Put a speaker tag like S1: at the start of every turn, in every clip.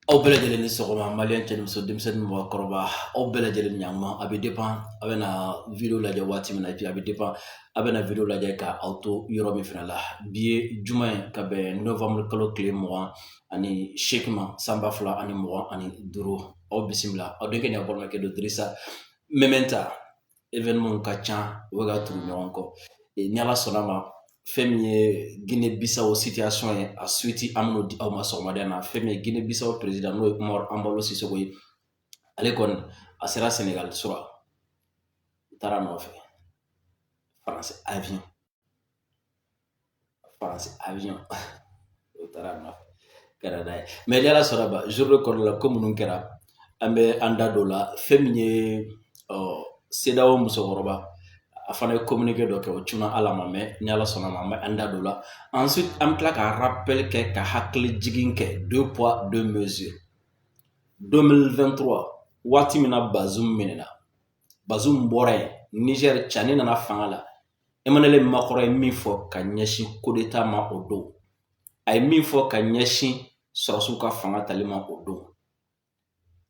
S1: Aw bɛɛ lajɛlen ni sɔgɔma maliyɛn cɛ ni muso denmisɛnnin ni mɔgɔkɔrɔba aw bɛɛ lajɛlen ɲankuma a bɛ dépend a bɛna video lajɛ waati min na et puis a bɛ dépend a bɛna video lajɛ ka aw to yɔrɔ min fana la bi ye juma ye ka bɛn novembre kalo tile 28 ma san 2025 aw bisimila aw denkɛ ni aw balimakɛ don Dirisa Mementa événement ka ca o bɛ ka tugu ɲɔgɔn kɔ ni Ala sɔnna ma fɛn min ye Guinée Bissau situation ye a suite an bɛn'o di aw ma sɔgɔmada na fɛn min ye Guinée Bissau président n'o ye Umaru Embalo Sisoko ye ale kɔni a sera Sénégal sura u taara a nɔfɛ France avion u taara a nɔfɛ kɛra n'a ye mais ni Ala sɔnna ma journée kɔnɔna la ko minnu kɛra an bɛ an da don o la fɛn min ye CEDEAO musokɔrɔba a fana ye communiqué dɔ kɛ o cunna Ala ma mais ni Ala sɔnna ma an bɛ an da don o la ensuite an bɛ tila ka rappel kɛ ka hakili jigin kɛ 2 poids 2 mesures 2023 waati min na Bazoum minɛna Bazoum bɔra yen Niger cani nana fanga la Emmanuel Macron ye min fɔ ka ɲɛsin coup d'état ma o don a ye min fɔ ka ɲɛsin sɔrɔsiw ka fanga tali ma o don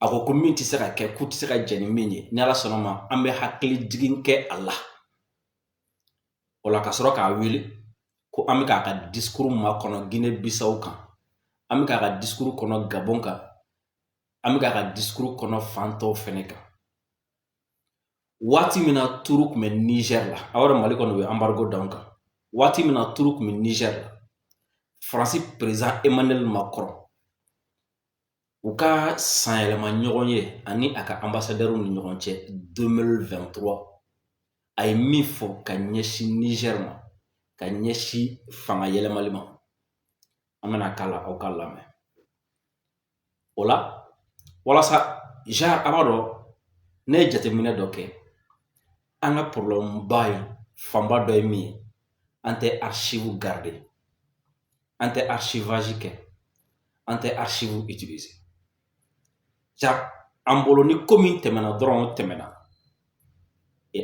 S1: a ko min tɛ se ka kɛ k'u tɛ se ka jɛn ni min ye ni Ala sɔnna ma an bɛ hakili jigin kɛ a la o la ka sɔrɔ k'a wele ko an bɛ k'a ka discours makɔnɔ Guinée Bissau kan an bɛ k'a ka discours kɔnɔ Gabon kan an bɛ k'a ka discours kɔnɔ fan tɔw fɛnɛ kan waati min na turu tun bɛ Niger la a yɔrɔ Mali kɔni u ye embargo d'anw kan waati min na turu tun bɛ Niger la Faransi président Emmanuel Macron u ka sanyɛlɛma ɲɔgɔn ye ani a ka ambassadeur ni ɲɔgɔn cɛ 2023 a ye min fɔ ka ɲɛsin Niger ma ka ɲɛsin fanga yɛlɛmali ma an bɛna k'a la aw ka lamɛn o la walasa a b'a dɔn ne ye jateminɛ dɔ kɛ an ka problème ba ye fanba dɔ ye min ye an tɛ archive garder an tɛ archivage kɛ an tɛ archive utiliser an bolo ni ko min tɛmɛna dɔrɔn o tɛmɛna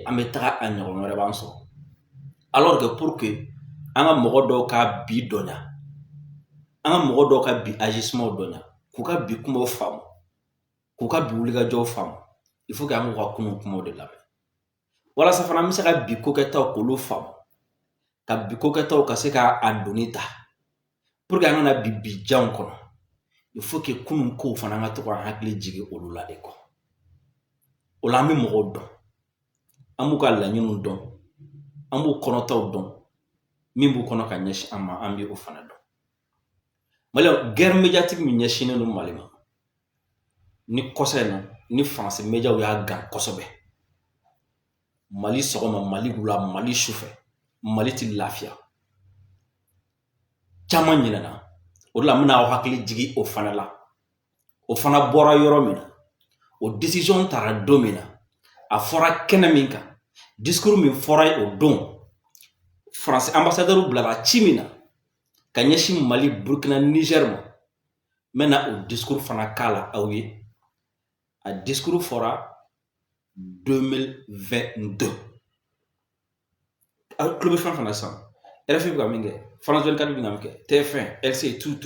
S1: an bɛ taga a ɲɔgɔn wɛrɛ b'an sɔrɔ alors que pour que an ka mɔgɔ dɔw ka bi dɔnya an ka mɔgɔ dɔw ka bi agissement dɔnya k'u ka bi kumaw faamu k'u ka bi wulikajɔw faamu il faut que an k'u ka kunun kumaw de lamɛn walasa fana an bɛ se ka bi kokɛtaw k'olu faamu ka bi kokɛtaw ka se ka a doni ta pour que an kana bi janw kɔnɔ il faut que kunun kow fana an ka to ka hakili jigin olu la de kɔ o la an bɛ mɔgɔw dɔn an b'u ka laɲiniw dɔn an b'u kɔnɔtaw dɔn min b'u kɔnɔ ka ɲɛsin an ma an bɛ o fana dɔn Mali guerre médiatique min ɲɛsinnen don Mali ma ni kɔsa in na ni faransi médiaw y'a gan kosɛbɛ Mali sɔgɔma Mali wula Mali sufɛ Mali tɛ lafiya caman ɲinɛna o de la n bɛna aw hakili jigin o fana la o fana bɔra yɔrɔ min na o décision taara don min na a fɔra kɛnɛ min kan discours min fɔra ye o don faransi ambassadeur bilara ci min na ka ɲɛsin Mali Burkina Niger ma n bɛna o discours fana k'a la aw ye a discours fɔra 2022 aw tulo bɛ fɛn fana san RFI bɛ ka min kɛ France 24 bɛ ka min kɛ TF1 LC tout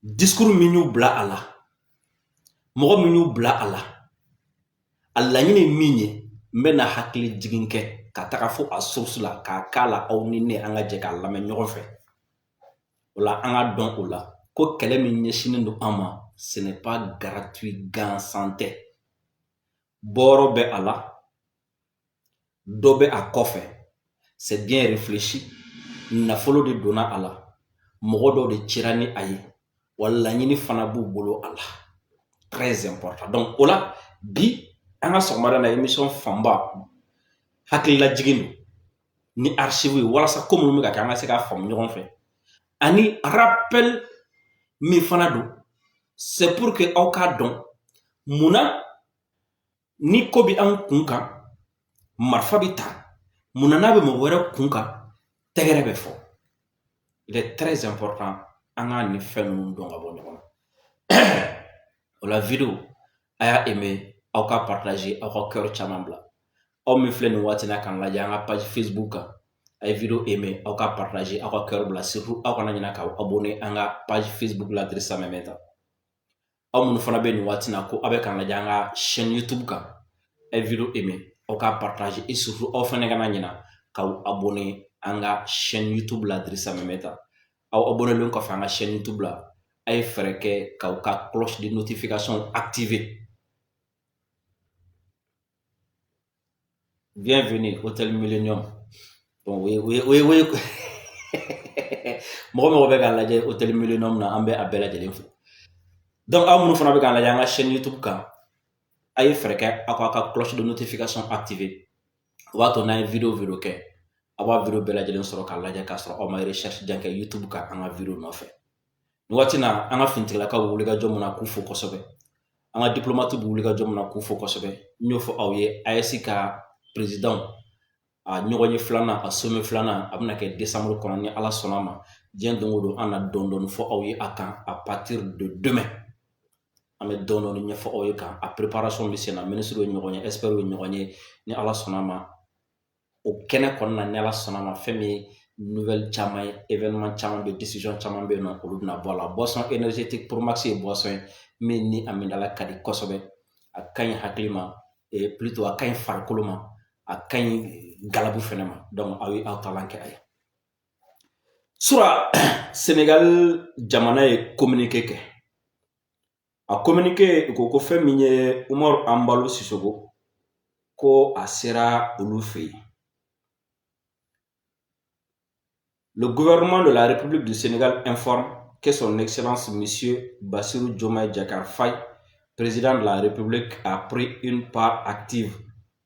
S1: discours min y'u bila a la mɔgɔ min y'u bila a la a laɲini min ye n bɛna hakili jigin kɛ ka taga fo a source la k'a k'a la aw ni ne an ka jɛ k'a lamɛn ɲɔgɔn fɛ o la an ka dɔn o la ko kɛlɛ min ɲɛsinnen don an ma ce n'est pas gratuit gansan tɛ bɔrɔ bɛ a la dɔ bɛ a kɔfɛ c'est bien réfléchi nafolo de donna a la mɔgɔ dɔw de cira ni a ye wa laɲini fana b'u bolo a la très important donc o la bi an ka sɔgɔmada na émission fanba hakililajigin don ni archive ye walasa ko minnu bɛ ka kɛ an ka se k'a faamu ɲɔgɔn fɛ ani rappel min fana don c'est pour que aw k'a dɔn munna ni ko bɛ an kun kan marifa bɛ ta munna n'a bɛ mɔgɔ wɛrɛ kun kan tɛgɛrɛ bɛ fɔ il est très important an ka nin fɛn ninnu dɔn ka bɔ ɲɔgɔn na o la vidéo a y'a aimé aw ka partager aw ka cœur caman bila aw min filɛ nin waati na k'an lajɛ an ka page Facebook kan a ye vidéo aimé aw ka partager aw ka cœur bila surtout aw kana ɲinɛ k'aw abonné an ka page Facebook la Dirisa Mementa aw minnu fana bɛ nin waati na ko aw bɛ k'an lajɛ an ka chaîne YouTube kan a ye video aimé aw k'a partager et surtout aw fana kana ɲina k'aw abonné an ka chaîne YouTube la Dirisa Memeta aw abonnélen kɔfɛ an ka chaîne YouTube la a ye fɛɛrɛ kɛ k'aw ka cloche de notification activer. Bienvenue Hôtel Millennium. Bon, oui. Mɔgɔ bɛ k'an lajɛ Hôtel Millennium na an bɛ a bɛɛ lajɛlen fo. Donc aw minnu fana bɛ k'an lajɛ an ka chaîne YouTube kan a ye fɛɛrɛ kɛ aw k'a ka cloche de notification activer. O b'a to n'an ye video kɛ aw b'a video bɛɛ lajɛlen sɔrɔ k'a lajɛ k'a sɔrɔ aw ma recherche jan kɛ YouTube kan an ka video nɔfɛ. Nin waati na an ka finitigilakaw bɛ wulikajɔ mun na k'u fo kosɛbɛ. An ka diplomate bɛ wulikajɔ mun na k'u fo kosɛbɛ. N y'o fɔ aw ye AES ka président a ɲɔgɔn ye filanan a sommet filanan a bɛna kɛ décembre kɔnɔ ni Ala sɔnna a ma. Diɲɛ don o don an na dɔɔni fɔ aw ye a kan à partir de demain. An bɛ dɔɔni ɲɛfɔ aw ye kan a préparation bɛ sen na ministre ye ɲɔgɔn ye expert ye ɲɔgɔn ye ni Ala sɔnna a ma. O kɛnɛ kɔnɔna ni Ala sɔnna a ma fɛn min ye nouvelle caman ye événement caman bɛ décision caman bɛ yen nɔ olu bɛna bɔ a la. Boisson énergétique Promax ye boisson ye min ni a minala ka di kosɛbɛ a ka ɲi hakili ma plutôt a ka ɲi farikolo ma a ka ɲi galabu fɛnɛ ma donc aw ye aw talan kɛ a ye. Sura Sénégal jamana ye communiqué kɛ a communiqué ko fɛn min ye Umaru Anbalo Sisoko ko a sera olu fɛ yen. Le gouvernement de la République du Sénégal informe que son Excellence Monsieur Bassirou Diomaye Diakhar Faye, président de la République, a pris une part active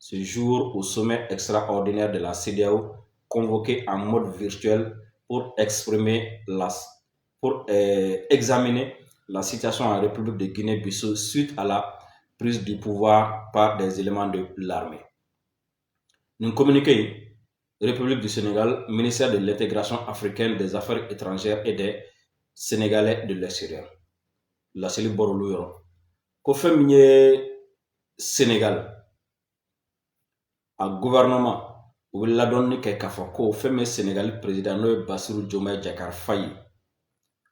S1: ce jour au sommet extraordinaire de la CEDEAO convoqué en mode virtuel pour examiner la situation en République de Guinée-Bissau suite à la prise du pouvoir par des éléments de l'armée. Nous communiquons République du Sénégal, ministère de l'intégration africaine des affaires étrangères et des Sénégalais de l'extérieur. La Seli Borolo Yoro. Ko fɛn min ye Sénégal a gouvernement o bɛ ladɔnni kɛ k'a fɔ ko fɛn min ye Sénégal président n'o ye Bassirou Diomaye Diakhar Faye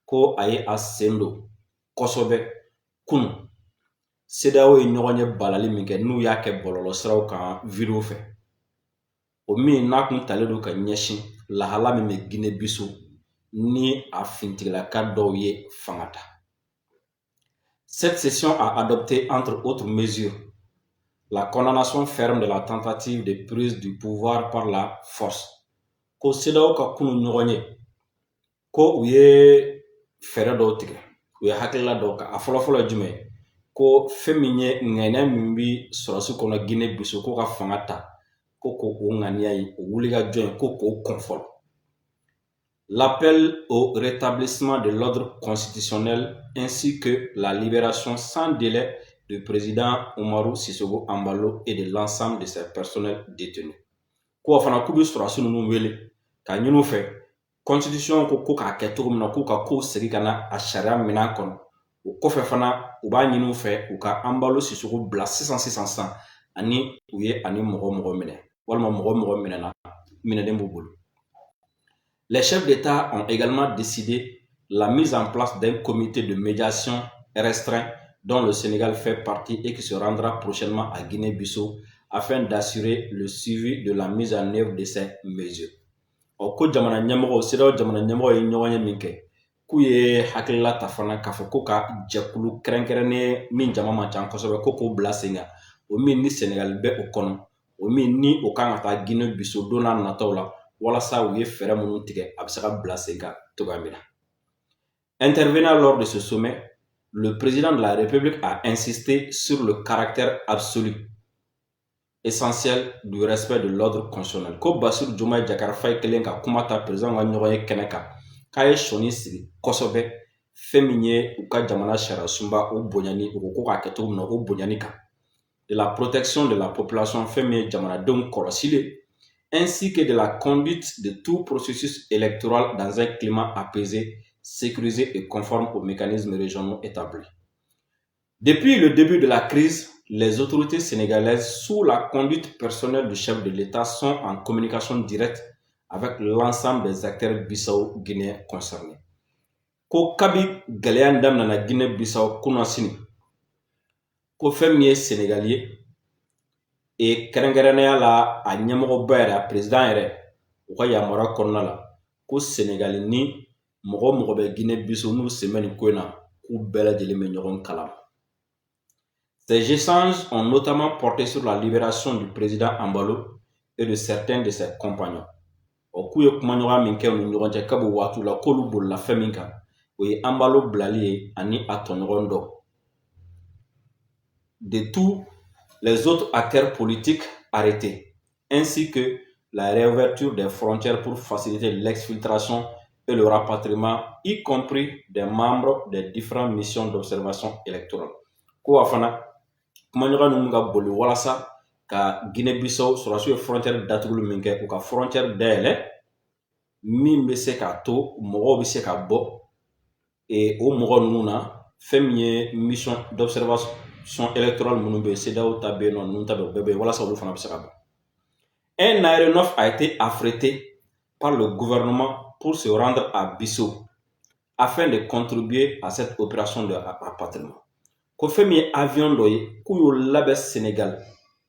S1: ko a ye a sen don kosɛbɛ kunun CEDEAO ye ɲɔgɔn ye balali min kɛ n'u y'a kɛ bɔlɔlɔsiraw kan video fɛ. O min n'a kun talen don ka ɲɛsin lahala min bɛ Guinée-Bissau ni a finitigilaka dɔw ye fanga ta. Cette session a adopté entre autres mesures la condamnation ferme de la tentative de prise du pouvoir par la force. Ko CEDEAO ka kunu ɲɔgɔn ye ko u ye fɛɛrɛ dɔw tigɛ u ye hakilila dɔw kan a fɔlɔfɔlɔ ye jumɛn ko fɛn min ye ŋɛɲɛ min bɛ sɔrɔsi kɔnɔ Guinée-Bissau ko ka fanga ta ko o ŋaniya ye o wulikajɔ ye ko k'o kɔn fɔlɔ. L'appel au rétablissement de l'ordre constitutionnel ainsi que la libération sans délai du président Umaru Sisoko Ambalo et de l'ensemble de ses personnels détenus. Ko fana k'u bɛ sɔrɔsi ninnu wele ka ɲini u fɛ constitution ko k'a kɛ cogo min na k'u ka kow segin ka na a sariya minɛn kɔnɔ o kɔfɛ fana u b'a ɲini u fɛ u ka Ambalo Sisoko bila sisan ani u ye ani mɔgɔ minɛ walima mɔgɔ minɛnen b'u bolo. Les chefs d'État ont également décidé la mise en place d'un comité de médiation restreint dont le Sénégal fait partie et qui se rendra prochainement à Guinée-Bissau afin d'assurer le suivi de la mise en œuvre de ces mesures. Ko jamana ɲɛmɔgɔ CEDEAO jamana ɲɛmɔgɔ ye ɲɔgɔn ye min kɛ k'u ye hakilila ta fana k'a fɔ ko ka jɛkulu kɛrɛnkɛrɛnnen min jama man ca kosɛbɛ ko k'o bila sen kan o min ni Sénégal bɛ o kɔnɔ o min ni o kan ka taa Guinée-Bissau don n'a nataw la walasa u ye fɛɛrɛ minnu tigɛ a bɛ se ka bila sen kan cogoya min na. Intervenant lors de ce sommet, le président de la République a insisté sur le caractère absolu essentiel du respect de l'ordre constitutionnel. Ko Bassirou Diomaye Diakhar Faye kelen ka kuma ta président ka ɲɔgɔn ye kɛnɛ kan k'a ye sɔnni sigi kosɛbɛ fɛn min ye u ka jamana sariya sunba o bonyani u ko k'a kɛ cogo min na o bonyani kan. De la protection de la population fɛn min ye jamanadenw kɔlɔsili ainsi que de la conduite de tout processus électoral dans un climat apaisé, sécurisé et conforme aux mécanismes régionaux établis. Depuis le début de la crise, les autorités sénégalaises, sous la conduite personnelle du chef de l'État, sont en communication directe avec l'ensemble des acteurs bissau-guinéens concernés. Ko kabi gɛlɛya daminɛna Guinée-Bissau kunun sini ko fɛn min ye Sénégal ye kɛrɛnkɛrɛnnenya la a ɲɛmɔgɔba yɛrɛ a président yɛrɛ u ka yamaruya kɔnɔna la ko Sénégal ni mɔgɔ bɛ Guinée-Bissau n'u sen bɛ nin ko in na k'u bɛɛ lajɛlen bɛ ɲɔgɔn kalama. Ces échanges ont notamment porté sur la libération du président Embalo et de certains de ses compagnons. O k'u ye kumaɲɔgɔnya min kɛ u ni ɲɔgɔn cɛ kabi waati la k'olu bolila fɛn min kan o ye Embalo bilali ye ani a tɔɲɔgɔn dɔ. De tous les autres acteurs politiques arrêtés, ainsi que la réouverture des frontières pour faciliter l'exfiltration et le rapatriement, y compris des membres des différentes missions d'observation électorale. Ko afana kumaɲɔgɔn ninnu ka boli walasa ka Guinée-Bissau sɔrɔsiw ye frontière datuguli min kɛ u ka frontière dayɛlɛ min bɛ se k'a to mɔgɔw bɛ se ka bɔ o mɔgɔ ninnu na fɛn min ye mission d'observation électorale minnu bɛ yen CEDEAO ta bɛ yen nɔ ninnu ta bɛ yen o bɛɛ bɛ yen walasa olu fana bɛ se ka bɔ. Un aéronef a été affrété par le gouvernement pour se rendre à Bissau afin de contribuer à cette opération de rapatriement. Ko fɛn min ye avion dɔ ye k'u y'o labɛn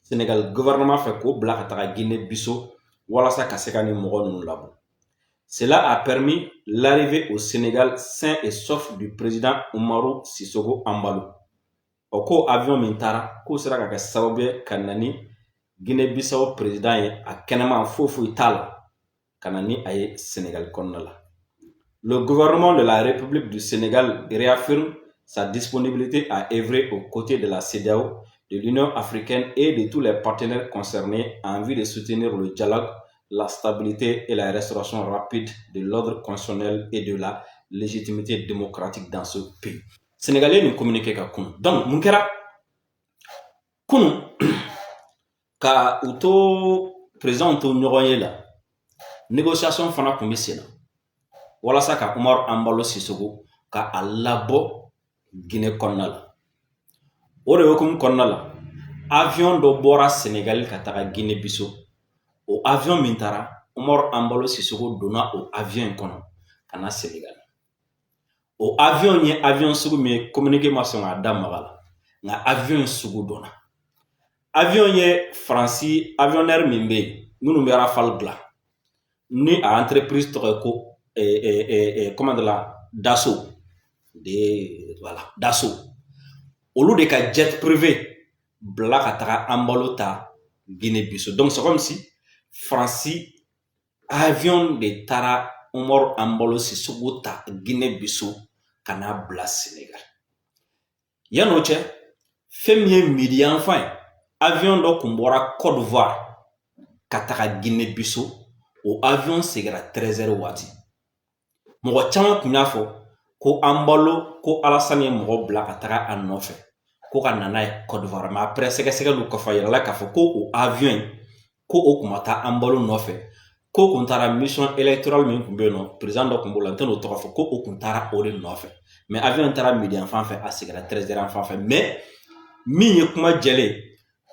S1: Sénégal gouvernement fɛ k'o bila ka taga Guinée-Bissau walasa ka se ka ni mɔgɔ ninnu labɔ. Cela a permis l'arrivée au Sénégal sain et sauf du président Umaru Sissoco Embalo. O ko avion min taara k'o sera ka kɛ sababu ye ka na ni Guinée-Bissau président ye a kɛnɛma foyi t'a la ka na ni a ye Sénégal kɔnɔna la. Le gouvernement de la République du Sénégal réaffirme sa disponibilité à œuvrer aux côtés de la CEDEAO, de l'Union africaine et de tous les partenaires concernés en vue de soutenir le dialogue, la stabilité et la restauration rapide de l'ordre constitutionnel et de la légitimité démocratique dans ce pays. Sénégalais ni communiqué ka kunu. Donc mun kɛra kunu ka u to président to ɲɔgɔn ye la négociation fana tun bɛ sen na walasa ka Umaru Embalo Sissoco ka a labɔ Guinée kɔnɔna la. O de hokumu kɔnɔna la avion dɔ bɔra Sénégal ka taga Guinée-Bissau. O avion min taara Umaru Embalo Sissoco donna o avion kɔnɔ ka na Sénégal. O avion ye avion sugu min ye communiqué ma sɔn k'a da maga la nka avion sugu donna. Avion ye Faransi avionneur min bɛ yen minnu bɛ Rafale dilan ni a entreprise tɔgɔ ye ko comment de la Dassault voilà Dassault olu de ka jet privé bila ka taga Embalo ta Guinée-Bissau. Donc c'est comme si Faransi avion de taara Umaru Embalo Sissoco ta Guinée-Bissau ka n'a bila Sénégal. Yan'o cɛ fɛn min ye midi yanfan ye avion dɔ kun bɔra Côte d'Ivoire ka taga Guinée-Bissau o avion segira 13h waati. Mɔgɔ caman kun y'a fɔ ko Embalo ko Alassane ye mɔgɔ bila ka taga a nɔfɛ ko ka nana ye Côte d'Ivoire mais après sɛgɛsɛgɛliw kɔfɛ yirala k'a fɔ ko o avion in ko o kun ma taa Embalo nɔfɛ ko kun taara mission électorale min kun bɛ yen nɔ président dɔ kun b'o la n tɛ n'o tɔgɔ fɔ ko o kun taara o de nɔfɛ mais avion taara midi yanfan fɛ a segira 13h yanfan fɛ mais min ye kuma jɛlen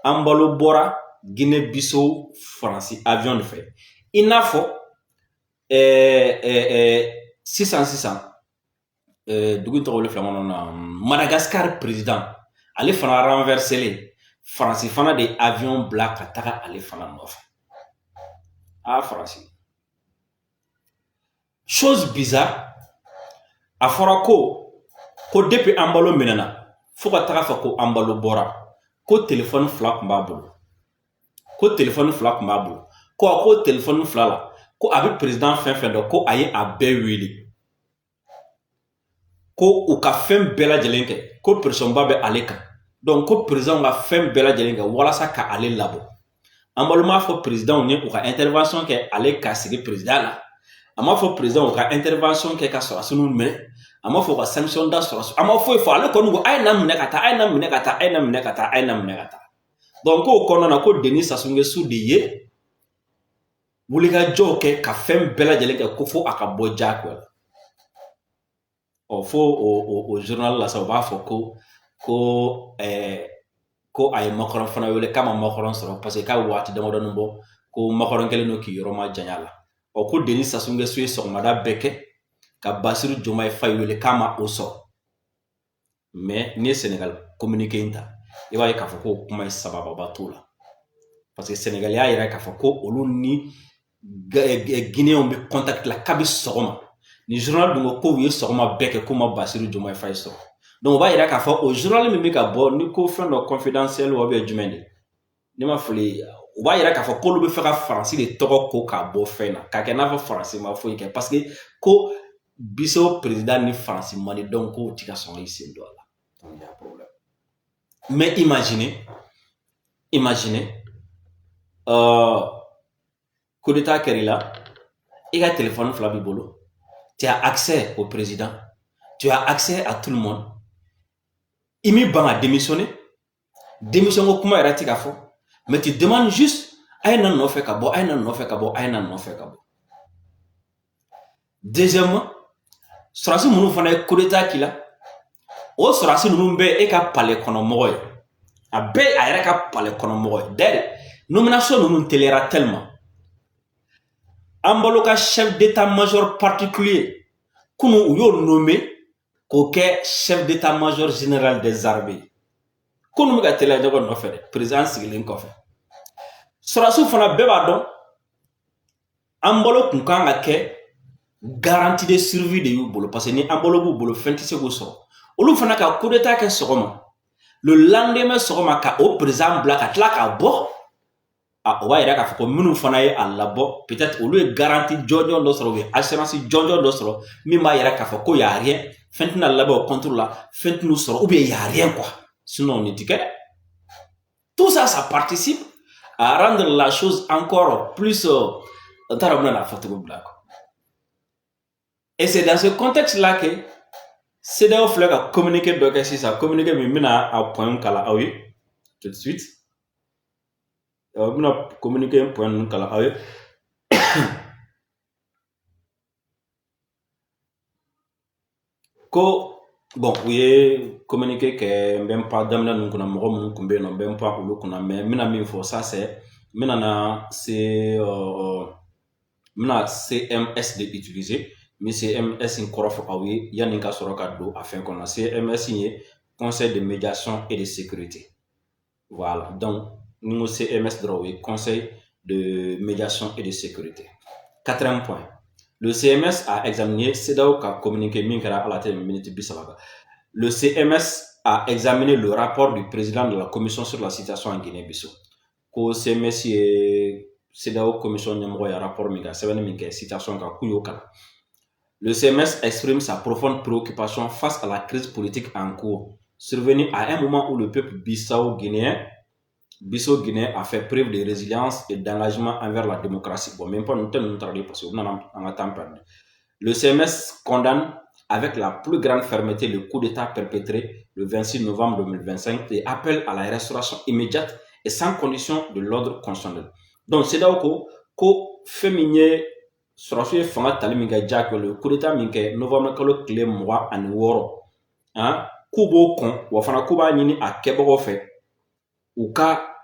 S1: Embalo bɔra Guinée-Bissau Faransi avion de fɛ i n'a fɔ sisan dugu tɔgɔ wele fila kɔnɔ na Madagascar président ale fana renverselen Faransi fana de avion bila ka taga ale fana nɔfɛ. Faransi. Chose bizarre a fɔra ko depuis Embalo minɛna fo ka taga fɔ ko Embalo bɔra ko téléphone fila tun b'a bolo ko téléphone fila la ko a bɛ président fɛn fɛn dɔn ko a ye a bɛɛ wele ko u ka fɛn bɛɛ lajɛlen kɛ ko pressionba bɛ ale kan donc ko président ka fɛn bɛɛ lajɛlen kɛ walasa ka ale labɔ. Embalo m'a fɔ président ye u ka intervention kɛ ale ka sigi président la a m'a fɔ président u ka intervention kɛ ka sɔrɔsiw minɛ a m'a fɔ ka sanction da sɔrɔsiw a ma foyi fɔ ale kɔni ko a ye na minɛ ka taa a ye na minɛ ka taa a ye na minɛ ka taa a ye na minɛ ka taa. Donc k'o kɔnɔna na ko Denis Sassou Nguesso de ye wulikajɔw kɛ ka fɛn bɛɛ lajɛlen kɛ ko fo a ka bɔ diyagoya la. Fo o journal la sa u b'a fɔ ko a ye Macron fana wele k'a ma Macron sɔrɔ parce que k'a waati damadɔni bɔ ko Macron kɛlen don k'i yɔrɔ ma janya la. Ko Denis Sassou Nguesso ye sɔgɔmada bɛɛ kɛ ka Bassirou Diomaye Faye wele k'a ma o sɔrɔ mais n'i ye Sénégal communiqué in ta i b'a ye k'a fɔ ko kuma ye sabababa t'o la parce que Sénégal y'a yira k'a fɔ ko olu ni Guinéens bɛ contact la kabi sɔgɔma ni journal dun ko k'u ye sɔgɔma bɛɛ kɛ k'u ma Basiru Diomaye Faye sɔrɔ donc o b'a yira k'a fɔ o journal min bɛ ka bɔ ni ko fɛn dɔ confidentiel ou bien jumɛn de ne ma fili o b'a yira k'a fɔ k'olu bɛ fɛ ka Faransi de tɔgɔ ko k'a bɔ fɛn na k'a kɛ n'a fɔ Faransi ma foyi kɛ parce que ko Biso président ni Faransi man di donc k'o ti ka sɔn ka i sen don a la donc il y a problème mais imaginez coup d'état kɛra i la i ka téléphone fila b'i bolo tu as accès au président tu as accès à tout le monde i m'i ban ka démissionner démission ko kuma yɛrɛ ti ka fɔ mais tu demandes juste a ye na nɔfɛ ka bɔ a ye na nɔfɛ ka bɔ a ye na nɔfɛ ka bɔ deuxièmement sɔrɔdasi minnu fana ye coup d'état k'i la o sɔrɔdasi ninnu bɛ e ka palais kɔnɔ mɔgɔ ye a bɛɛ a yɛrɛ ka palais kɔnɔ mɔgɔ ye d'ailleurs nomination ninnu teliyara tellement an balo ka chef d'état-major particulier kunu u y'o nommé k'o kɛ chef d'état-major général des armées kunu bɛ ka teliya ɲɔgɔn nɔfɛ dɛ président sigilen kɔfɛ sɔrɔdasiw fana bɛɛ b'a dɔn an balo kun kan ka kɛ garantie de survie de y'u bolo parce que ni an balo b'u bolo fɛn tɛ se k'o sɔrɔ olu fana ka coup d'état kɛ sɔgɔma le lendemain sɔgɔma ka o président bila ka tila k'a bɔ o b'a yira k'a fɔ ko minnu fana ye a labɔ peut-être olu ye garantie jɔnjɔn dɔ sɔrɔ u ye assurance jɔnjɔn dɔ sɔrɔ min b'a yira k'a fɔ ko y a rien fɛn tɛna labɛn o contre la fɛn tɛn'u sɔrɔ ou bien y a rien quoi sinon nin ti kɛ dɛ tout ça ça participe à rendre la chose encore plus n t'a dɔn n bɛna fɔ cogo bila quoi et c'est dans ce contexte là que CEDEAO filɛ ka communiqué dɔ kɛ sisan communiqué min bɛna a point kala aw ye tout de suite bɛna communiqué point ninnu kala aw ye ko bon u ye communiqué kɛ n bɛ n pan daminɛ ninnu kunna mɔgɔ minnu tun bɛ yen nɔ n bɛ n pan olu kunna mais n bɛna min fɔ ça c'est n bɛna se n bɛna CMS de utiliser mais CMS in kɔrɔ fɔ aw ye yanni ka sɔrɔ ka don a fɛn kɔnɔ CMS in ye conseil de médiation et de sécurité voilà donc ni ko CMS dɔrɔn o ye conseil de médiation et de sécurité. Quatrième point, le CMS a examiné CEDEAO ka communiqué min kɛra ala tɛ minute 30 le CMS a examiné le rapport du président de la commission sur la situation en Guinée-Bissau ko CMS ye CEDEAO commission ɲɛmɔgɔ ye rapport min kɛ sɛbɛnni min kɛ situation kan k'u y'o kalan. Le CMS exprime sa profonde préoccupation face à la crise politique en cours, survenue à un moment où le peuple bissau-guinéen a fait preuve de résilience et d'engagement envers la démocratie. Bon, même pas nous traduire parce que nous avons temps perdu. Le CMS condamne avec la plus grande fermeté le coup d'État perpétré le 26 novembre 2025 et appelle à la restauration immédiate et sans condition de l'ordre constitutionnel. Donc, c'est là ko féminin sɔrɔdasiw ye fanga tali min kɛ jack le coup d'état min kɛ novembre kalo tile 26 k'u b'o kɔn wa fana k'u b'a ɲini a kɛbagaw fɛ u ka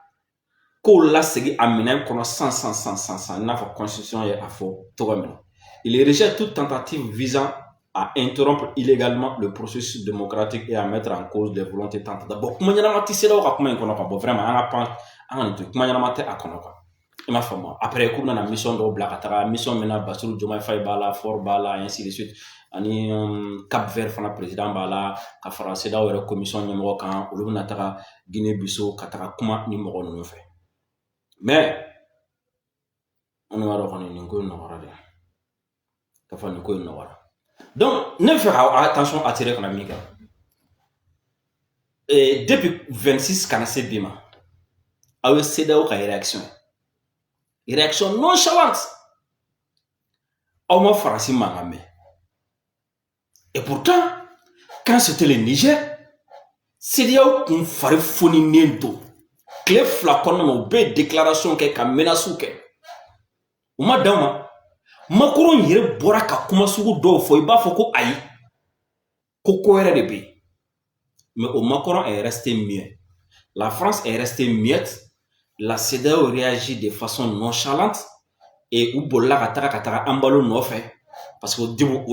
S1: kow lasegin a minɛn kɔnɔ sans i n'a fɔ constitution ye a fɔ cogo min na il rejette toute tentative visant à interrompre illégalement le processus démocratique et à mettre en cause les volontés tentatives. Bon, kuma ɲɛnama tɛ CEDEAO ka kuma in kɔnɔ quoi bon vraiment an ka nin to kuma ɲɛnama tɛ a kɔnɔ quoi i m'a faamu après k'u bɛna mission dɔw bila ka taga mission min na Basiru Diomaye Faye b'a la Faure b'a la ainsi de suite ani Cap Vert fana président b'a la ka fara CEDEAO yɛrɛ commission ɲɛmɔgɔ kan olu bɛna taga Guinée-Bissau ka taga kuma ni mɔgɔ ninnu fɛ mais minnu b'a dɔn kɔni nin ko in nɔgɔyara de ka fɔ nin ko in nɔgɔyara donc ne bɛ fɛ ka attention attirer kana min kan depuis 26 kana se bi ma aw ye CEDEAO ka réaction nonchalante aw ma Faransi mankan mɛn et pourtant quand c'était le Niger CEDEAO kun fari foninen don tile 2 kɔnɔna na u bɛ déclaration kɛ ka menaces kɛ u ma dan ma Macron yɛrɛ bɔra ka kuma sugu dɔw fɔ i b'a fɔ ko ayi ko ko wɛrɛ de bɛ yen mais au Macron est resté muet la France est restée muette la CEDEAO réagit de façon nonchalante et u bolila ka taga an balo nɔfɛ parce que o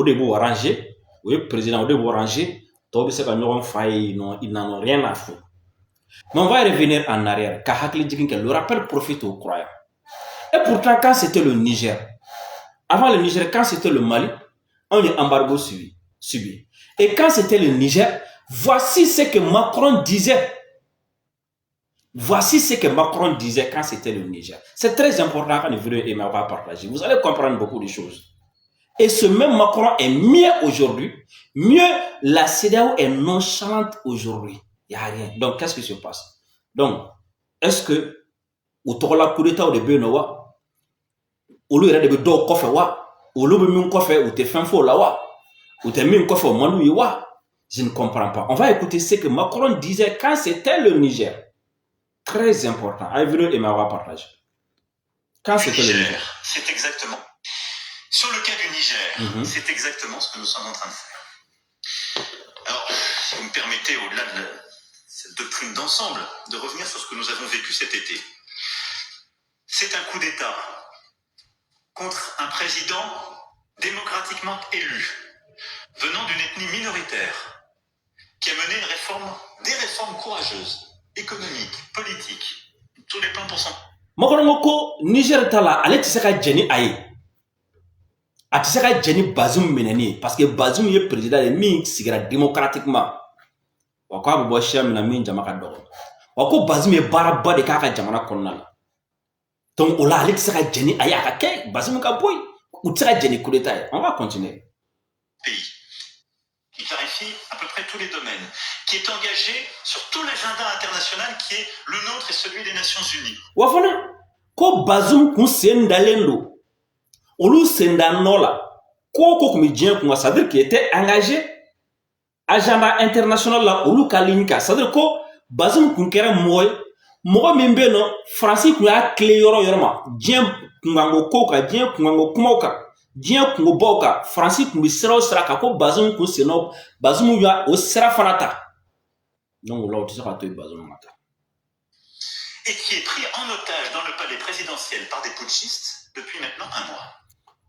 S1: de b'u arranger o ye président o de b'u arranger tɔw bɛ se ka ɲɔgɔn fa ye non ils n'en ont rien à foutre Mais on va y revenir en arrière. Le rappel profite aux croyants. Et pourtant, quand c'était le Niger, avant le Niger, quand c'était le Mali, on a un embargo subi. Et quand c'était le Niger, voici ce que Macron disait. Voici ce que Macron disait quand c'était le Niger. C'est très important quand vous et va partager. Vous allez comprendre beaucoup de choses. Et ce même Macron est mieux aujourd'hui. Mieux, la CEDEAO est nonchalante aujourd'hui. Il n'y a rien. Donc, qu'est-ce qui se passe? Donc, est-ce que, au Togola coup d'État ou de Benowa, au lieu de do kofe wa, au lieu de min kofe ou te fin fo la wa, ou te min kofe au manou wa, je ne comprends pas. On va écouter ce que Macron disait quand c'était le Niger. Très important. Aïe, et Mawa partage. Quand c'était le Niger.
S2: C'est exactement. Sur le cas du Niger, c'est exactement ce que nous sommes en train de faire. Alors, si vous me permettez, au-delà de cette doctrine d'ensemble, de revenir sur ce que nous avons vécu cet été. C'est un coup d'État contre un président démocratiquement élu, venant d'une ethnie minoritaire, qui a mené des réformes courageuses, économiques, politiques, tous les plans pour son...
S1: Mokonomoko, Niger tala, ale tisaka jeni aye. A tisaka jeni Bazoum meneni, parce que Bazoum est président de mi sigira démocratiquement. Wako abu boshia mina min jamaka dogo. Wako Bazoum est baraba de kaka jamana konnala. Donc ola ale tisaka jeni aye akake, Bazoum ka boy, ou tisaka jeni coup d'état. On va continuer.
S2: Pays qui clarifie à peu près tous les domaines, qui est engagé sur tout l'agenda international qui est le nôtre et celui des Nations Unies.
S1: Wafana, ko Bazoum kun sendalendo, olu sendanola, ko kumi djien kun, c'est-à-dire qu'il était engagé, agenda international la, olu kalinka, c'est-à-dire ko Bazoum kun kera moy, mogo mimbe no, Francis kun ya clé yoro yoroma, djien kungango koka, djien kungango kumoka, djien kungo boka, Francis kun bisera sraka, ko Bazoum kun seno, Bazoum ya o sera fanata. Donc là, on sera tout Bazoum mata.
S2: Et qui est pris en otage dans le palais présidentiel par des putschistes depuis maintenant un mois.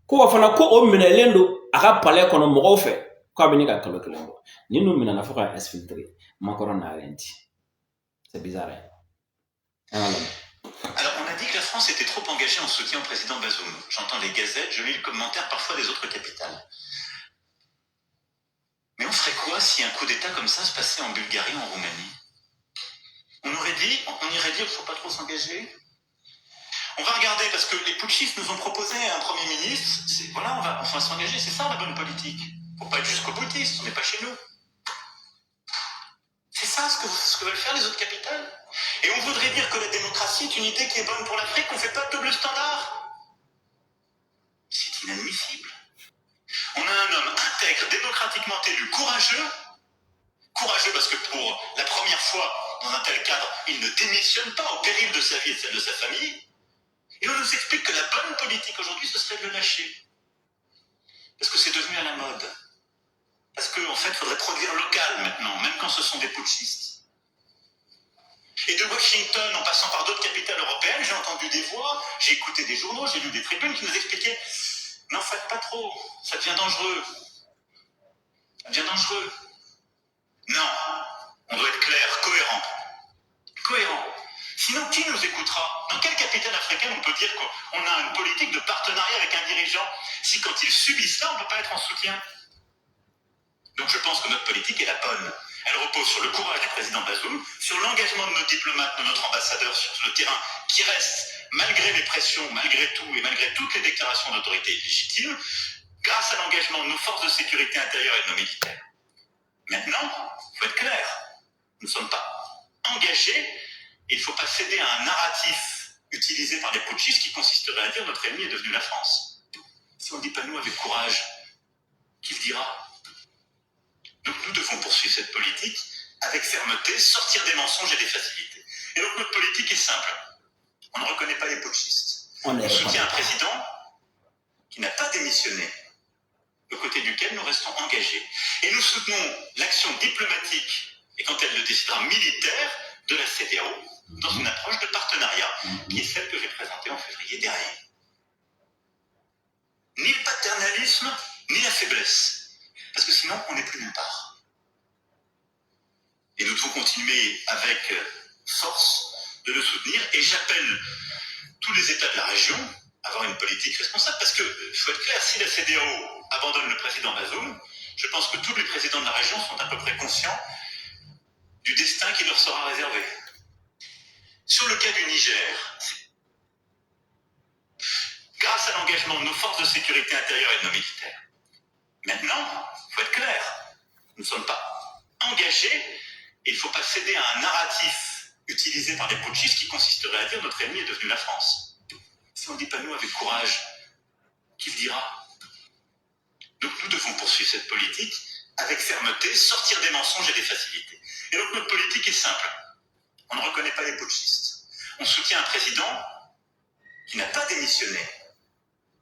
S1: Ko wafana ko o menelendo aka palais kono mogo fe ko abini ka kalo kelengo ni no minana fo ka exfiltrer Macron na renti. C'est bizarre.
S2: Alors on a dit que la France était trop engagée en soutien au président Bazoum. J'entends les gazettes, je lis le commentaire parfois des autres capitales. Mais on ferait quoi si un coup d'État comme ça se passait en Bulgarie ou en Roumanie? On irait dire qu'il ne faut pas trop s'engager. On va regarder, parce que les putschistes nous ont proposé un Premier ministre. Voilà, on va s'engager, c'est ça la bonne politique. Il ne faut pas être jusqu'au boutiste, on n'est pas chez nous. C'est ça ce que veulent faire les autres capitales. Et on voudrait dire que la démocratie est une idée qui est bonne pour l'Afrique, qu'on ne fait pas de double standard. C'est inadmissible. On a un homme intègre, démocratiquement élu, courageux parce que pour la première fois dans un tel cadre, il ne démissionne pas au péril de sa vie et de celle de sa famille. Et on nous explique que la bonne politique aujourd'hui, ce serait de le lâcher. Parce que c'est devenu à la mode. Parce qu'en fait, il faudrait produire local maintenant, même quand ce sont des putschistes. Et de Washington, en passant par d'autres capitales européennes, j'ai entendu des voix, j'ai écouté des journaux, j'ai lu des tribunes qui nous expliquaient « N'en faites pas trop, ça devient dangereux. Ça devient dangereux. » Non, on doit être clair, cohérent. Cohérent. Sinon, qui nous écoutera? Dans quelle capitale africaine on peut dire qu'on a une politique de partenariat avec un dirigeant si quand il subit ça, on ne peut pas être en soutien? Donc je pense que notre politique est la bonne. Elle repose sur le courage du président Bazoum, sur l'engagement de nos diplomates, de notre ambassadeur sur le terrain, qui reste, malgré les pressions, malgré tout et malgré toutes les déclarations d'autorité légitimes, grâce à l'engagement de nos forces de sécurité intérieure et de nos militaires. Maintenant, il faut être clair, nous ne sommes pas engagés, il ne faut pas céder à un narratif utilisé par les putschistes qui consisterait à dire notre ennemi est devenu la France. Si on ne dit pas nous avec courage, qui le dira? Donc nous devons poursuivre cette politique avec fermeté, sortir des mensonges et des facilités. Et donc notre politique est simple. On ne reconnaît pas les putschistes. On soutient un président qui n'a pas démissionné, aux côtés duquel nous restons engagés. Et nous soutenons l'action diplomatique, et quand elle le décidera militaire, de la CEDEAO, dans une approche de partenariat, qui est celle que j'ai présentée en février dernier. Ni le paternalisme, ni la faiblesse. Parce que sinon, on n'est plus nulle part. Et nous devons continuer avec force de le soutenir et j'appelle tous les États de la région à avoir une politique responsable parce que, faut être clair, si la CEDEAO abandonne le président Bazoum, je pense que tous les présidents de la région sont à peu près conscients du destin qui leur sera réservé. Sur le cas du Niger, grâce à l'engagement de nos forces de sécurité intérieure et de nos militaires, maintenant, il faut être clair, nous ne sommes pas engagés et il ne faut pas céder à un narratif utilisé par les putschistes qui consisterait à dire notre ennemi est devenu la France. Si on ne dit pas nous avec courage, qui le dira? Donc nous devons poursuivre cette politique avec fermeté, sortir des mensonges et des facilités. Et donc notre politique est simple. On ne reconnaît pas les putschistes. On soutient un président qui n'a pas démissionné,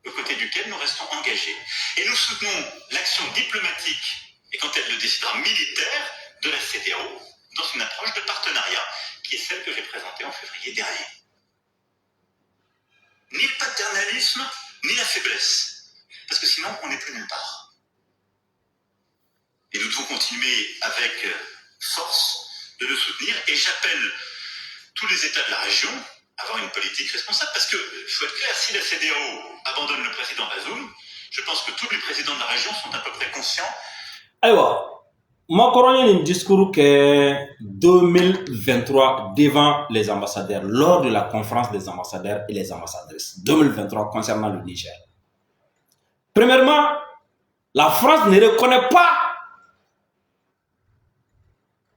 S2: aux côtés duquel nous restons engagés. Et nous soutenons l'action diplomatique, et quand elle le décidera militaire, de la CEDEAO, dans une approche de partenariat, qui est celle que j'ai présentée en février dernier. Ni le paternalisme, ni la faiblesse. Parce que sinon, on n'est plus nulle part. Et nous devons continuer avec force de le soutenir. Et j'appelle tous les États de la région à avoir une politique responsable. Parce que, faut être clair, si la CEDEAO abandonne le président Bazoum, je pense que tous les présidents de la région sont à peu près conscients.
S1: Alors, Macron a un discours que 2023 devant les ambassadeurs, lors de la conférence des ambassadeurs et les ambassadrices. 2023 concernant le Niger. Premièrement, la France ne reconnaît pas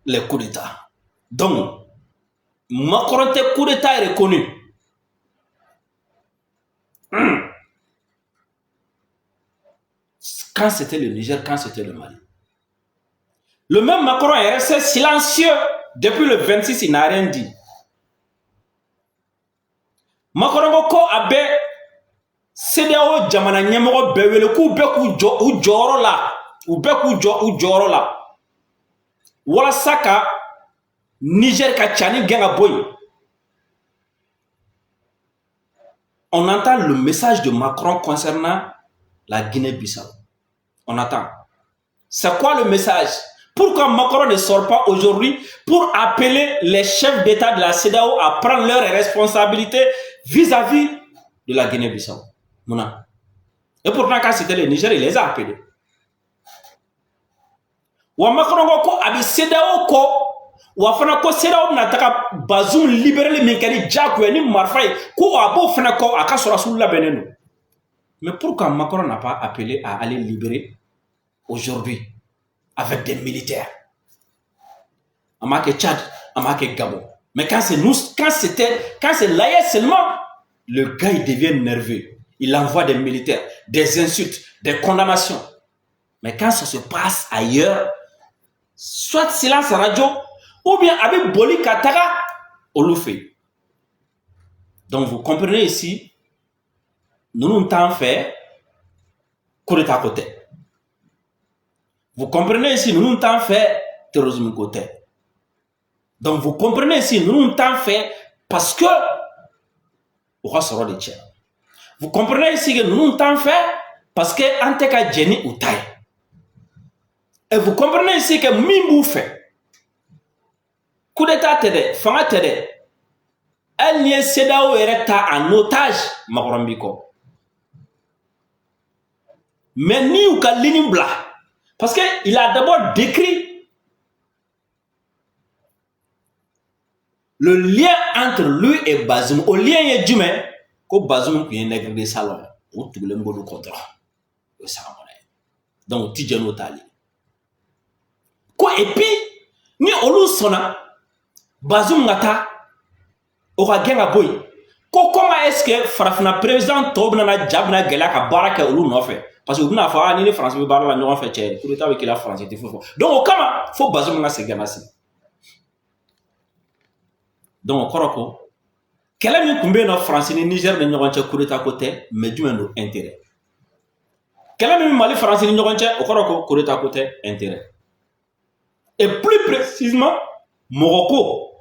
S1: les coups d'État. Donc, Macron, tes coups d'État est reconnu. Quand c'était le Niger, quand c'était le Mali. Le même Macron est resté silencieux depuis le 26, il n'a rien dit. Macron ko abe CEDEAO jamana nyemoko bewele ku be ku joro la u be ku joro la wala saka Niger ka chani genga boy. On entend le message de Macron concernant la Guinée-Bissau. On attend. C'est quoi le message? Pourquoi Macron ne sort pas aujourd'hui pour appeler les chefs d'État de la CEDEAO à prendre leurs responsabilités vis-à-vis de la Guinée-Bissau? Et pourtant, quand c'était le Niger, il les a appelés. Wa Macron ko abi CEDEAO ko wa fana ko CEDEAO na taka Bazoum libérer min kali jako ni marfay ko abo fana ko aka sora sous la beneno. Mais pourquoi Macron n'a pas appelé à aller libérer aujourd'hui avec des militaires? Amake Tchad, Amake Gabon. Mais quand c'est nous, quand c'est l'AES seulement, le gars il devient nerveux. Il envoie des militaires, des insultes, des condamnations. Mais quand ça se passe ailleurs, soit silence radio, ou bien avec Boli Katara, on le fait. Donc vous comprenez ici, nous nous t'en fait coup d'état côté. Vous comprenez ici, nous nous t'en fait terrorisme côté. Donc vous comprenez ici, nous nous t'en fait parce que on va sortir de tiers. Vous comprenez ici que nous nous t'en fait parce que Anteka Jenny ou taille. Et vous comprenez ici que Mimou fait. Coup d'état t'aide, fanga t'aide. Elle n'y est CEDEAO erecta en otage, Makorambiko. Mais ni ou ka ligne bla. Parce qu'il a d'abord décrit le lien entre lui et Bazoum. Au lien est du même que Bazoum qui est nègre de salon. Ou tout le monde contrat. Donc, tu dis nous t'allais. Quoi et puis, ni olu sona Bazoum ngata aura genga boy. Comment est-ce que Farafina président Tobna na Jabna Gelaka Baraka olu no fait? Parce que vous n'avez pas ni les Français qui parlent la nuit en fait, pour l'état avec la France était faux. Donc, comment faut Bazoum na se ganassi? Donc, Koroko, quel est le combien de Français ni Niger de Nyoranche coup d'état côté, mais du même intérêt? Quel est le Mali français ni Nyoranche au Koroko coup d'état côté intérêt? Et plus précisément, Morocco.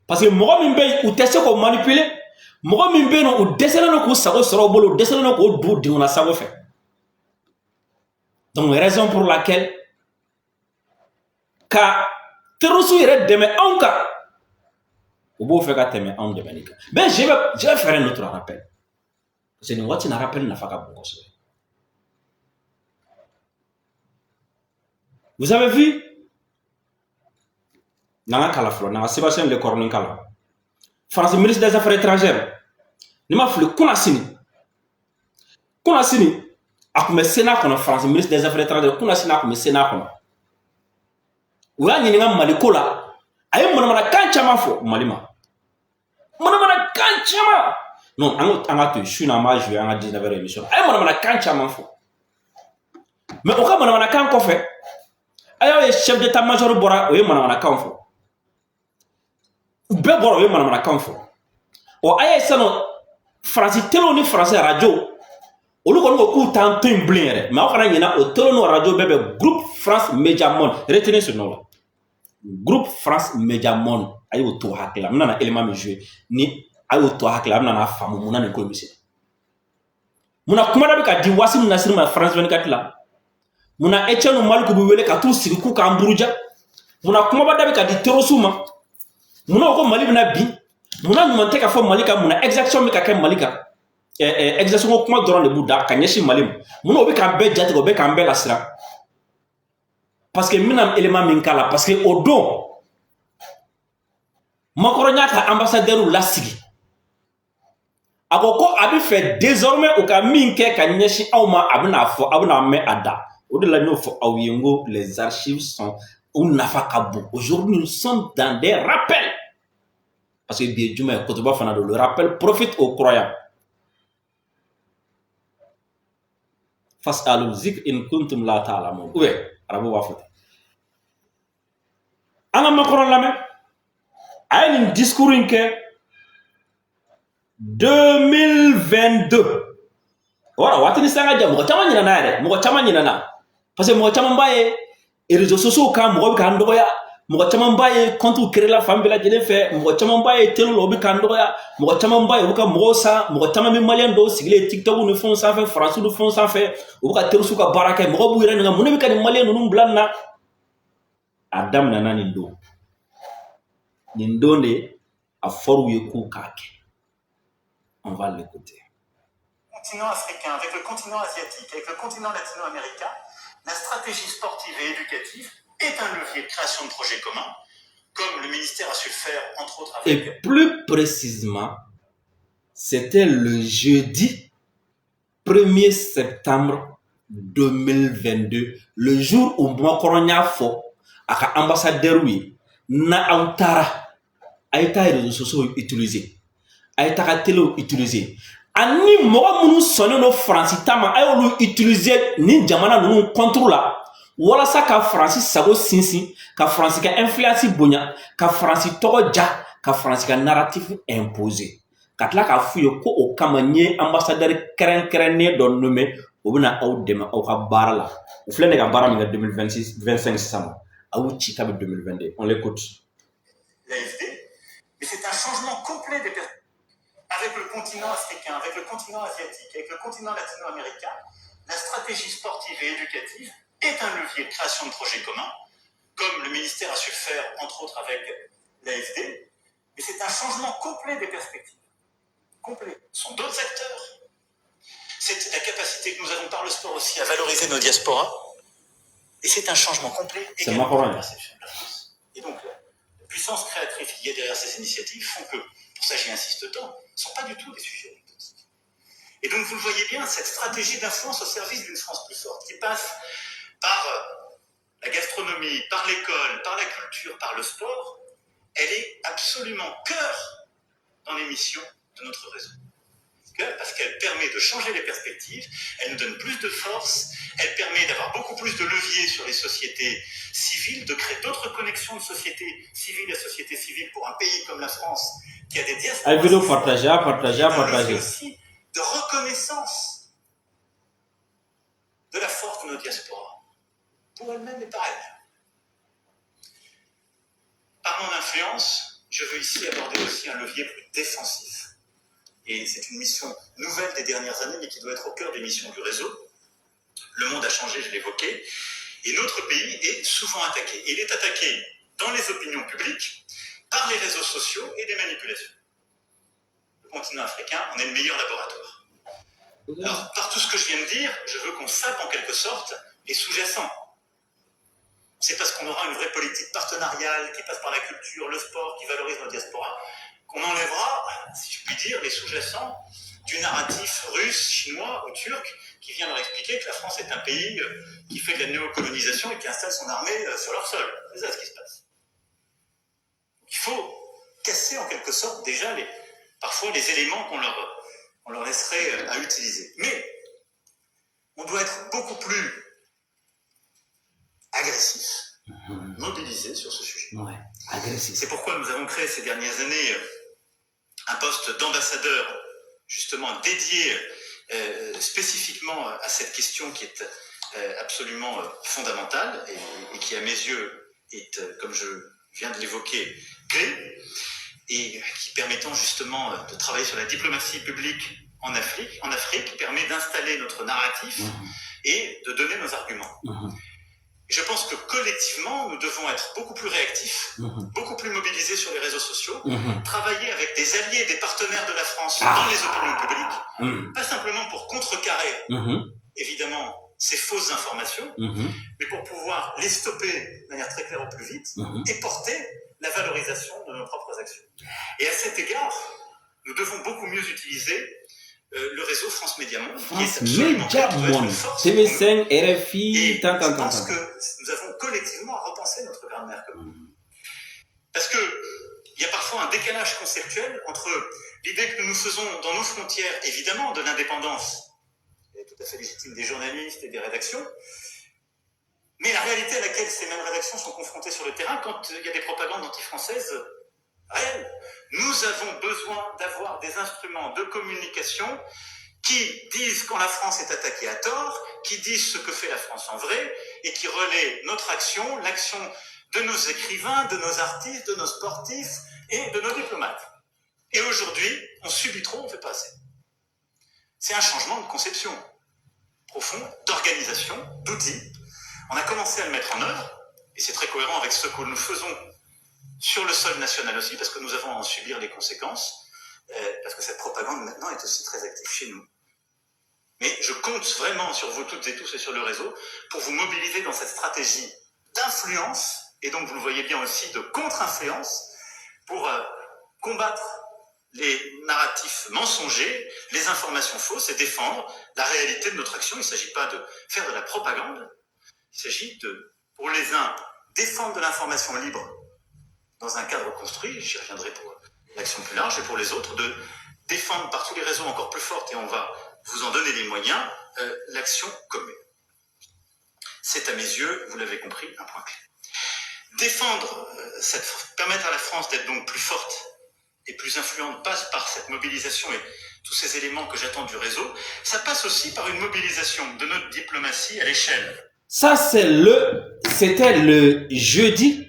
S1: Parce que Morocco mimbe ou teste ko manipuler, Morocco mimbe no ou descendre no ko sago soro bolo, descendre no ko do de on a sago fait. Donc raison pour laquelle ka terusu ire deme onka Au beau faire qu'à en Dominique. Ben, je vais faire un autre rappel. C'est une voiture, un rappel, n'a pas bon. Vous avez vu? Nanga Kalaflo, Nanga Sébastien Le Cornin Kala. France, ministre des Affaires étrangères. Nima Flou, Konasini. Konasini. Akume Sénat, France, ministre des Affaires étrangères. Konasini, Akume Sénat. Ou là, il y a un malikola. Aïe, mon amana kanchama fo, malima. Mon amana kanchama. Non, je suis dans ma joué à 19h émission. Aïe, mon amana kanchama fo. Mais au cas, mon amana kan kofe. Aïe, chef d'état-major bora, oui, mon amana kan fo. Ou bien bora, oui, mon amana kan fo. O aïe, ça non, français, télé ni français radio. Au lieu qu'on ait autant de blé, mais on a au télé radio, bébé, groupe France Média Monde. Retenez ce nom-là. Groupe France Média Monde ayi o to hakila mna élément me jouer ni ayi o to hakila mna famu muna ne ko misi muna kuma da ka di Wasim Nasir ma France 24 la muna Etienne Malick bu wele ka tu sigi ku ka Mburuja muna kuma ba da ka di Terosuma muna ko Mali bina bi muna nyuma te ka fo Mali ka muna exaction mi ka ke Mali ka exaction ko kuma doron de buda ka nyeshi Mali muna obi ka be jati ko be ka mbela sira. Parce que minam élément min kala parce que au don makoronya ka ambassadeur la sigi akoko abi fait désormais au ka min ke ka nyeshi awma abuna fo abuna me ada au de la no fo awiyengo les archives sont on nafa kabu aujourd'hui nous sommes dans des rappels parce que bien djuma kotoba fanado le rappel profite aux croyants face à l'zik in kuntum la ta'lamun ouais arabu wa foti ana makoron lame ay un discours que 2022 voilà watini sanga jam ko chama nyina na re mo chama nyina na parce que mo chama mbaye et réseaux sociaux ka mo bi kan doya mo chama mbaye compte créer la femme la jele fait mo chama mbaye telo lo bi kan doya mo chama mbaye ko mo sa mo chama mi malien do sigile TikTok no fond ça fait France no fond ça fait o ka telo suka baraka mo bu ire nga mo ne bi kan malien no blanna adam na nani do Nindone a forwé kake. On va l'écouter.
S2: Continent africain, avec le continent asiatique, avec le continent latino-américain, la stratégie sportive et éducative est un levier de création de projets communs, comme le ministère a su le faire, entre autres avec...
S1: Et plus précisément, c'était le jeudi 1er septembre 2022, le jour où moi, Koronya Fo, aka ambassadeur, oui, na autara. Aïta réseaux sociaux utilisés, aïta télé utilisé. Ani moi munu sonné no Francis tama ayolu utiliser ni jamana nous contrôle là. Wala sa ka Francis sago sinsi, ka Francis ka influence bonya, ka Francis togo ja, ka Francis ka narratif imposé. Katla ka fuyo ko o kamanye ambassadeur keren don nommé obuna au dema au ka barala. Ou flene ka bara mi 2026 25 sama. Au chika 2022. On l'écoute.
S2: L'AFD. Mais c'est un changement complet des perspectives. Avec le continent africain, avec le continent asiatique, avec le continent latino-américain, la stratégie sportive et éducative est un levier de création de projets communs, comme le ministère a su le faire, entre autres avec l'AFD. Mais c'est un changement complet des perspectives. Complet. Ce sont d'autres acteurs. C'est la capacité que nous avons par le sport aussi à valoriser nos diasporas. Et c'est un changement complet également dans la perception de la France. Et donc, la puissance créatrice qu'il y a derrière ces initiatives font que, pour ça j'y insiste tant, ne sont pas du tout des sujets anecdotiques. Et donc vous le voyez bien, cette stratégie d'influence au service d'une France plus forte, qui passe par la gastronomie, par l'école, par la culture, par le sport, elle est absolument cœur dans les missions de notre réseau. Parce qu'elle permet de changer les perspectives, elle nous donne plus de force, elle permet d'avoir beaucoup plus de leviers sur les sociétés civiles, de créer d'autres connexions de société civile à société civile pour un pays comme la France, qui a des diasporas.
S1: Partager.
S2: Aussi de reconnaissance de la force de nos diasporas, pour elles-mêmes et par elles-mêmes. Parlant d'influence, je veux ici aborder aussi un levier plus défensif. Et c'est une mission nouvelle des dernières années, mais qui doit être au cœur des missions du réseau. Le monde a changé, je l'évoquais, et notre pays est souvent attaqué. Il est attaqué dans les opinions publiques par les réseaux sociaux et des manipulations. Le continent africain en est le meilleur laboratoire. Alors, par tout ce que je viens de dire, je veux qu'on sape en quelque sorte les sous-jacents. C'est parce qu'on aura une vraie politique partenariale qui passe par la culture, le sport, qui valorise nos diasporas, qu'on enlèvera, si je puis dire, les sous-jacents du narratif russe, chinois ou turc qui vient leur expliquer que la France est un pays qui fait de la néocolonisation et qui installe son armée sur leur sol. C'est ça ce qui se passe. Il faut casser en quelque sorte déjà parfois les éléments qu'on leur laisserait à utiliser. Mais on doit être beaucoup plus agressif, mobilisé sur ce sujet.
S1: Ouais, agressif.
S2: C'est pourquoi nous avons créé ces dernières années un poste d'ambassadeur justement dédié spécifiquement à cette question qui est absolument fondamentale et qui à mes yeux est, comme je viens de l'évoquer, clé et qui permettant justement de travailler sur la diplomatie publique en Afrique qui permet d'installer notre narratif et de donner nos arguments. Je pense que collectivement, nous devons être beaucoup plus réactifs, beaucoup plus mobilisés sur les réseaux sociaux, travailler avec des alliés, des partenaires de la France dans les opinions publiques, pas simplement pour contrecarrer, évidemment, ces fausses informations, mais pour pouvoir les stopper de manière très claire au plus vite et porter la valorisation de nos propres actions. Et à cet égard, nous devons beaucoup mieux utiliser le réseau France Média Monde, qui est absolument
S1: TV5, RFI,
S2: je pense que nous avons collectivement à repenser notre grammaire commune. Parce que il y a parfois un décalage conceptuel entre l'idée que nous nous faisons dans nos frontières, évidemment, de l'indépendance, qui est tout à fait légitime des journalistes et des rédactions, mais la réalité à laquelle ces mêmes rédactions sont confrontées sur le terrain quand il y a des propagandes anti-françaises réelles. Nous avons besoin d'avoir des instruments de communication qui disent quand la France est attaquée à tort, qui disent ce que fait la France en vrai, et qui relaient notre action, l'action de nos écrivains, de nos artistes, de nos sportifs et de nos diplomates. Et aujourd'hui, on subit trop, on ne fait pas assez. C'est un changement de conception profond, d'organisation, d'outils. On a commencé à le mettre en œuvre, et c'est très cohérent avec ce que nous faisons sur le sol national aussi, parce que nous avons à en subir les conséquences, parce que cette propagande maintenant est aussi très active chez nous. Mais je compte vraiment sur vous toutes et tous et sur le réseau pour vous mobiliser dans cette stratégie d'influence, et donc vous le voyez bien aussi de contre-influence, pour combattre les narratifs mensongers, les informations fausses et défendre la réalité de notre action. Il ne s'agit pas de faire de la propagande, il s'agit de, pour les uns, défendre de l'information libre dans un cadre construit, j'y reviendrai pour l'action plus large, et pour les autres, de défendre par tous les réseaux encore plus fortes, et on va vous en donner les moyens, l'action commune. C'est à mes yeux, vous l'avez compris, un point clé. Défendre, permettre à la France d'être donc plus forte et plus influente passe par cette mobilisation et tous ces éléments que j'attends du réseau. Ça passe aussi par une mobilisation de notre diplomatie à l'échelle.
S1: Ça, c'était le jeudi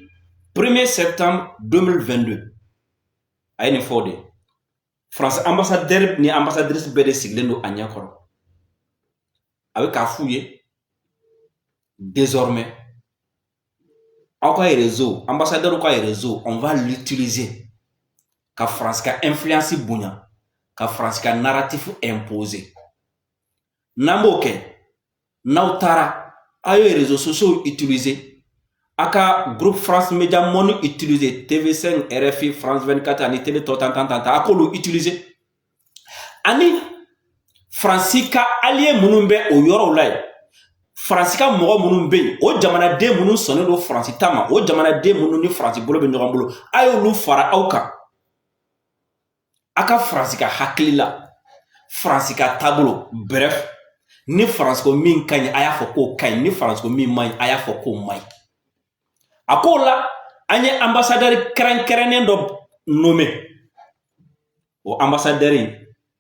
S1: 1er septembre 2022. À une fois, France ambassadeur ni ambassadrice bede siglendo à Niakoro. Avec un fouillé, désormais, encore les réseaux, ambassadeur ou quoi les réseaux, on va l'utiliser. Ka France ka influence bounya, ka France ka narratif imposé. Namoke, nautara, ayo les réseaux sociaux utilisés. Aka groupe France Média Monde utilisé, TV5, RFI, France 24, ani télé tantantanta, akolo utilisé. Ani Francika allié munumbe o yoro lai. Francika mogo munumbe o jamana de munun sonné do France tama, o jamana de munun ni France bolo be nyogam bolo. Ayo lu fara auka. Aka Francika haklila. Francika tablo, bref. Ni France ko min kany aya foko kany, ni France ko min may aya foko may. Akola, anye ambassadeur keren do nommé. O ambassadeur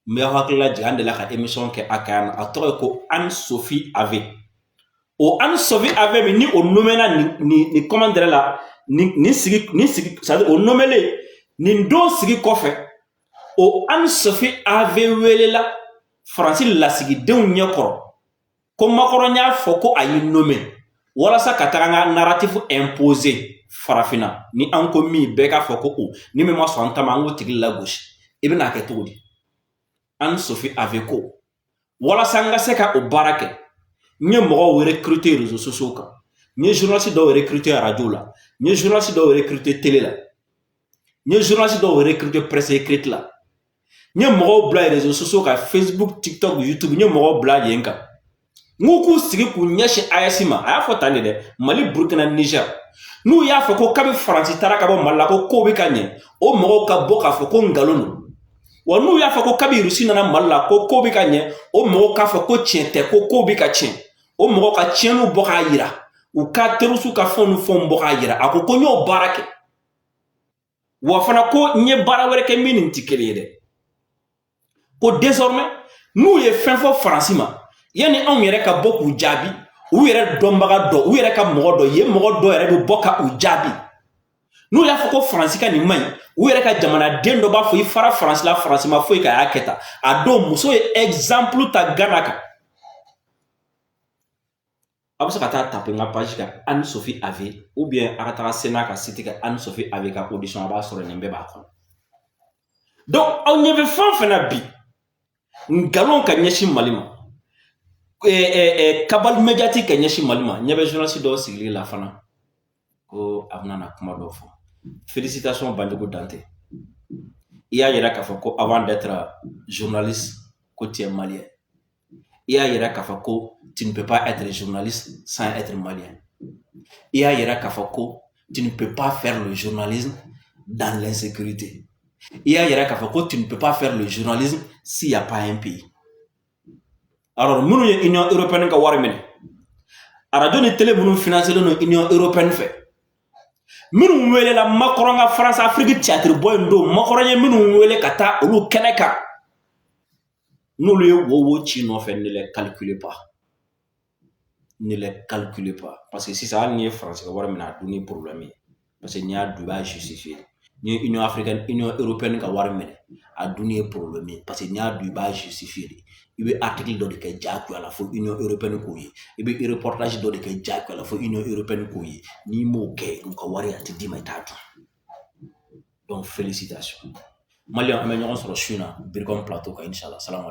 S1: me hakla jande la ka émission ke akan atore ko Anne-Sophie Ave. O Anne-Sophie Ave ni o nommé na ni commandeur la ni sigi ça o nommé le ni do sigi kofe. O Anne-Sophie Ave wele la Francine la sigi de nyakoro. Ko makoro nya foko ayi nommé. Wala sa kataranga narratif imposé farafina ni an ko min bɛɛ k'a fɔ ko o ni min ma sɔn an ta ma an k'o tigi lagosi i bɛna kɛ cogo di Anne Sophie avait ko walasa n ka se ka o baara kɛ n ye mɔgɔw recruter réseaux sociaux kan n ye journaliste dɔw recruter radio la n ye journaliste dɔw recruter télé la n ye journaliste dɔw recruter presse écrite la n ye mɔgɔw bila réseaux sociaux kan Facebook TikTok YouTube n ye mɔgɔw bila yen kan n ko k'u sigi k'u ɲɛsin AES ma a y'a fɔ tan de dɛ Mali Burkina Niger n'u y'a fɔ ko kabi Faransi taara ka bɔ Mali la ko bɛ ka ɲɛ o mɔgɔw ka bɔ k'a fɔ ko ngalon don wa n'u y'a fɔ ko kabi Rusi nana Mali la ko bɛ ka ɲɛ o mɔgɔw k'a fɔ ko tiɲɛ tɛ ko bɛ ka tiɲɛ o mɔgɔw ka tiɲɛniw bɔ k'a yira u ka terrorists ka fɛnw ni fɛnw bɔ k'a yira a ko n y'o baara kɛ wa fana ko n ye baara wɛrɛ kɛ min nin tɛ kelen ye dɛ ko désormais n'u ye fɛn fɔ Faransi ma yani anw yɛrɛ ka bɔ k'u jaabi u yɛrɛ dɔnbaga dɔ u yɛrɛ ka mɔgɔ dɔ ye mɔgɔ dɔ yɛrɛ bɛ bɔ ka u jaabi n'u y'a fɔ ko Faransi ka nin man ɲi u yɛrɛ ka jamanaden dɔ b'a fɔ i fara Faransi la Faransi ma foyi ka y'a kɛ tan a don muso ye exemple ta Ghana kan a bɛ se ka taa taper n ka page kan Anne Sophie Ave ou bien a ka taga Sénat ka site kan Anne Sophie Ave ka audition a b'a sɔrɔ nin bɛɛ b'a kɔnɔ donc aw ɲɛ bɛ fɛn o fɛn na bi ngalon ka ɲɛsin Mali ma kabali médiatique ka ɲɛsin Mali ma ɲɛ bɛ journaliste dɔw sigili la fana ko a bɛna na kuma dɔw fɔ félicitations Banjugu Dante i y'a yira k'a fɔ ko avant d'être journaliste ko tu es malien i y'a yira k'a fɔ ko tu ne peux pas être journaliste sans être malien i y'a yira k'a fɔ ko tu ne peux pas faire le journalisme dans l'insécurité i y'a yira k'a fɔ ko tu ne peux pas faire le journalisme s'il n'y a pas un pays. Alors, nous, l'Union européenne, ka wari minɛ radio ni télé minnu financé no Union européenne fɛ minnu welela Macron ka France Afrique théâtre boy ndo Macron ye minnu wele ka taa olu kɛnɛ kan n'olu ye wo ci nɔfɛ ne les calculez pas parce que sisan hali ni ye France ka wari minɛ a dun ni problème ye parce que n'i y'a dun i b'a justifier ni ye Union européenne ka wari minɛ a dun ye problème ye parce que n'i y'a dun i b'a justifier de i bɛ article dɔ de kɛ jagoya la fo Union européenne k'o ye i bɛ reportage dɔ de kɛ jagoya la fo Union européenne k'o ye n'i m'o kɛ u ka wari a tɛ d'i ma i t'a dun donc félicitations Maliyɛnw an bɛ ɲɔgɔn sɔrɔ su in na Biricom plateau kan inchallah salamu